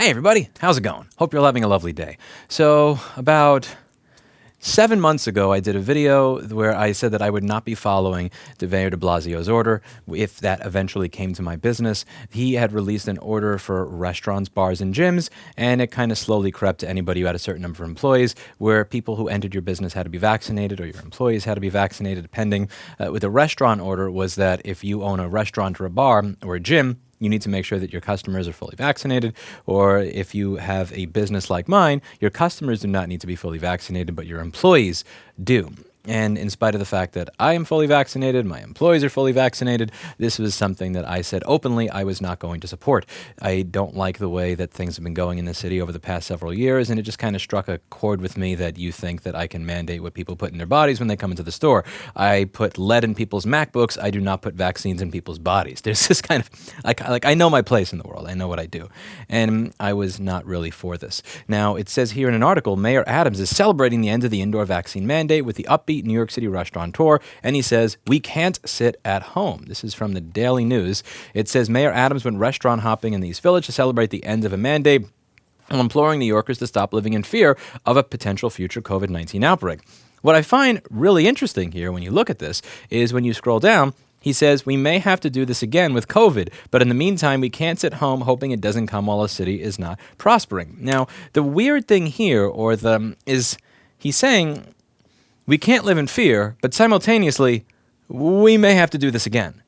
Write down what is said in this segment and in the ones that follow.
Hey everybody, how's it going? Hope you're all having a lovely day. So about 7 months ago, I did a video where I said that I would not be following Mayor de Blasio's order if that eventually came to my business. He had released an order for restaurants, bars, and gyms, and it kind of slowly crept to anybody who had a certain number of employees, where people who entered your business had to be vaccinated or your employees had to be vaccinated, depending. With the restaurant order was that if you own a restaurant or a bar or a gym, you need to make sure that your customers are fully vaccinated, or if you have a business like mine, your customers do not need to be fully vaccinated, but your employees do. And in spite of the fact that I am fully vaccinated, my employees are fully vaccinated, this was something that I said openly I was not going to support. I don't like the way that things have been going in the city over the past several years, and it just kind of struck a chord with me that you think that I can mandate what people put in their bodies when they come into the store. I put lead in people's MacBooks. I do not put vaccines in people's bodies. There's this kind of, I know my place in the world. I know what I do. And I was not really for this. Now, it says here in an article, Mayor Adams is celebrating the end of the indoor vaccine mandate with the upbeat New York City restaurateur, and he says, "We can't sit at home." This is from the Daily News. It says, Mayor Adams went restaurant hopping in the East Village to celebrate the end of a mandate, while imploring New Yorkers to stop living in fear of a potential future COVID-19 outbreak. What I find really interesting here when you look at this is when you scroll down, he says, "We may have to do this again with COVID, but in the meantime, we can't sit home hoping it doesn't come while the city is not prospering." Now, the weird thing here, is he's saying, we can't live in fear, but simultaneously, we may have to do this again.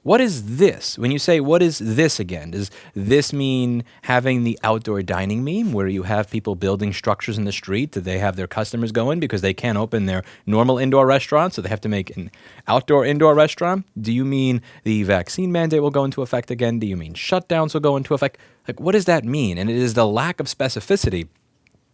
What is this? When you say, what is this again? Does this mean having the outdoor dining meme where you have people building structures in the street that they have their customers go in because they can't open their normal indoor restaurant, so they have to make an outdoor-indoor restaurant? Do you mean the vaccine mandate will go into effect again? Do you mean shutdowns will go into effect? Like, what does that mean? And it is the lack of specificity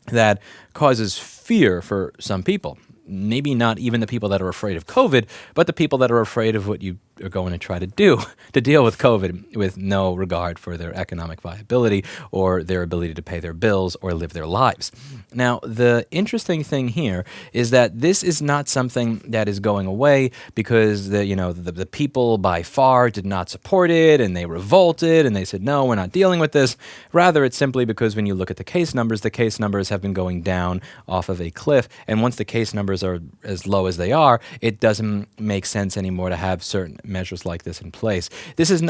that causes fear for some people. Maybe not even the people that are afraid of COVID, but the people that are afraid of what you are going to try to do to deal with COVID with no regard for their economic viability or their ability to pay their bills or live their lives. Now, the interesting thing here is that this is not something that is going away because the people by far did not support it and they revolted and they said, no, we're not dealing with this. Rather, it's simply because when you look at the case numbers have been going down off of a cliff. And once the case numbers are as low as they are, it doesn't make sense anymore to have certain measures like this in place.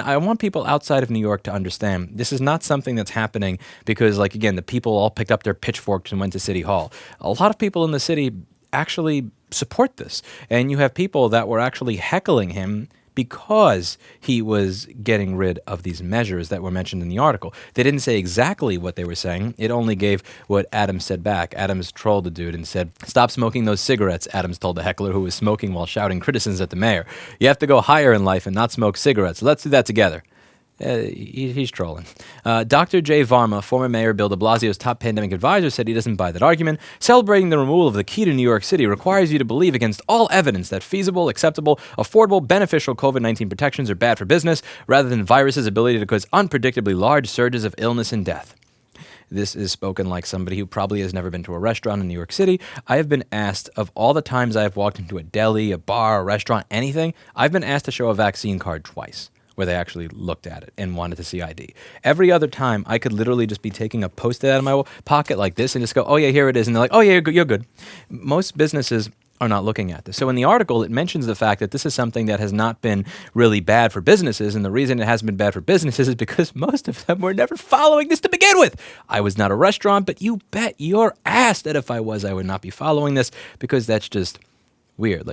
I want people outside of New York to understand this is not something that's happening because, again, the people all picked up their pitchforks and went to City Hall. A lot of people in the city actually support this, and you have people that were actually heckling him because he was getting rid of these measures that were mentioned in the article. They didn't say exactly what they were saying. It only gave what Adams said back. Adams trolled the dude and said, "Stop smoking those cigarettes," Adams told the heckler who was smoking while shouting criticisms at the mayor. "You have to go higher in life and not smoke cigarettes. Let's do that together." He's trolling. Dr. Jay Varma, former Mayor Bill de Blasio's top pandemic advisor, said he doesn't buy that argument. "Celebrating the removal of the key to New York City requires you to believe against all evidence that feasible, acceptable, affordable, beneficial COVID-19 protections are bad for business, rather than virus's ability to cause unpredictably large surges of illness and death." This is spoken like somebody who probably has never been to a restaurant in New York City. I have been asked, of all the times I have walked into a deli, a bar, a restaurant, anything, I've been asked to show a vaccine card twice, where they actually looked at it and wanted to see ID. Every other time, I could literally just be taking a Post-it out of my pocket like this and just go, "Oh yeah, here it is." And they're like, "Oh yeah, you're good." Most businesses are not looking at this. So in the article, it mentions the fact that this is something that has not been really bad for businesses, and the reason it hasn't been bad for businesses is because most of them were never following this to begin with. I was not a restaurant, but you bet your ass that if I was, I would not be following this, because that's just weird.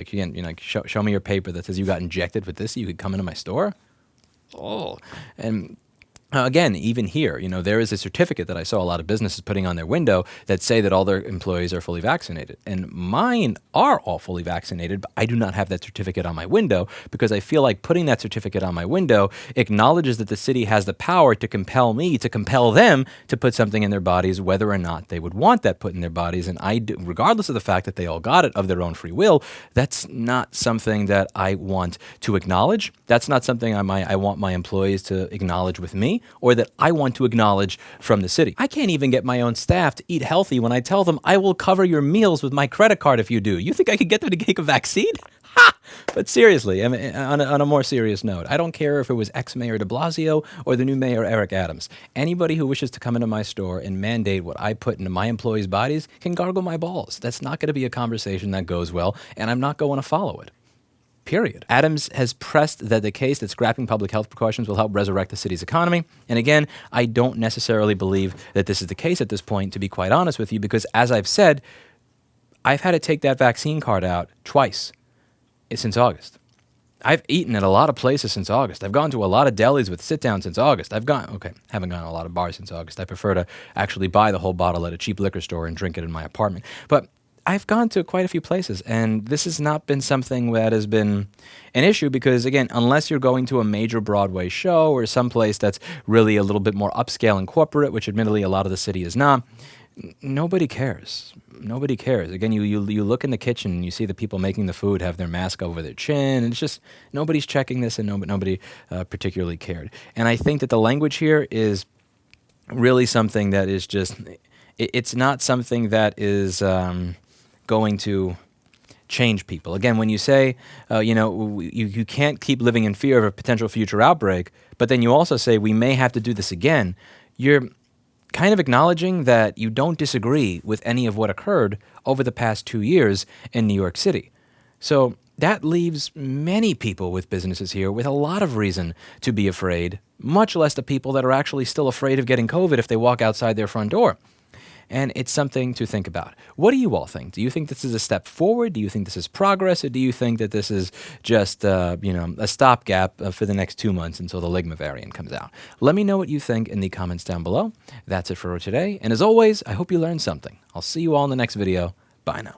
Show me your paper that says you got injected with this so you could come into my store. Oh, and again, even here, there is a certificate that I saw a lot of businesses putting on their window that say that all their employees are fully vaccinated. And mine are all fully vaccinated, but I do not have that certificate on my window because I feel like putting that certificate on my window acknowledges that the city has the power to compel me, to compel them to put something in their bodies, whether or not they would want that put in their bodies. And I do, regardless of the fact that they all got it of their own free will, that's not something that I want to acknowledge. That's not something I want my employees to acknowledge with me, or that I want to acknowledge from the city. I can't even get my own staff to eat healthy when I tell them I will cover your meals with my credit card if you do. You think I could get them to take a vaccine? But seriously, I mean, on a more serious note, I don't care if it was ex-Mayor de Blasio or the new mayor, Eric Adams. Anybody who wishes to come into my store and mandate what I put into my employees' bodies can gargle my balls. That's not going to be a conversation that goes well, and I'm not going to follow it. Period. Adams has pressed that the case that scrapping public health precautions will help resurrect the city's economy. And again, I don't necessarily believe that this is the case at this point, to be quite honest with you, because as I've said, I've had to take that vaccine card out twice since August. I've eaten at a lot of places since August. I've gone to a lot of delis with sit-down since August. Haven't gone to a lot of bars since August. I prefer to actually buy the whole bottle at a cheap liquor store and drink it in my apartment. But I've gone to quite a few places, and this has not been something that has been an issue because, again, unless you're going to a major Broadway show or someplace that's really a little bit more upscale and corporate, which admittedly a lot of the city is not, nobody cares. Nobody cares. Again, you look in the kitchen and you see the people making the food have their mask over their chin, and it's just nobody's checking this, and nobody particularly cared. And I think that the language here is really something that is just, it's not something that is going to change people. Again, when you say, you can't keep living in fear of a potential future outbreak, but then you also say we may have to do this again, you're kind of acknowledging that you don't disagree with any of what occurred over the past 2 years in New York City. So that leaves many people with businesses here with a lot of reason to be afraid, much less the people that are actually still afraid of getting COVID if they walk outside their front door. And it's something to think about. What do you all think? Do you think this is a step forward? Do you think this is progress? Or do you think that this is just a stopgap for the next 2 months until the Ligma variant comes out? Let me know what you think in the comments down below. That's it for today. And as always, I hope you learned something. I'll see you all in the next video. Bye now.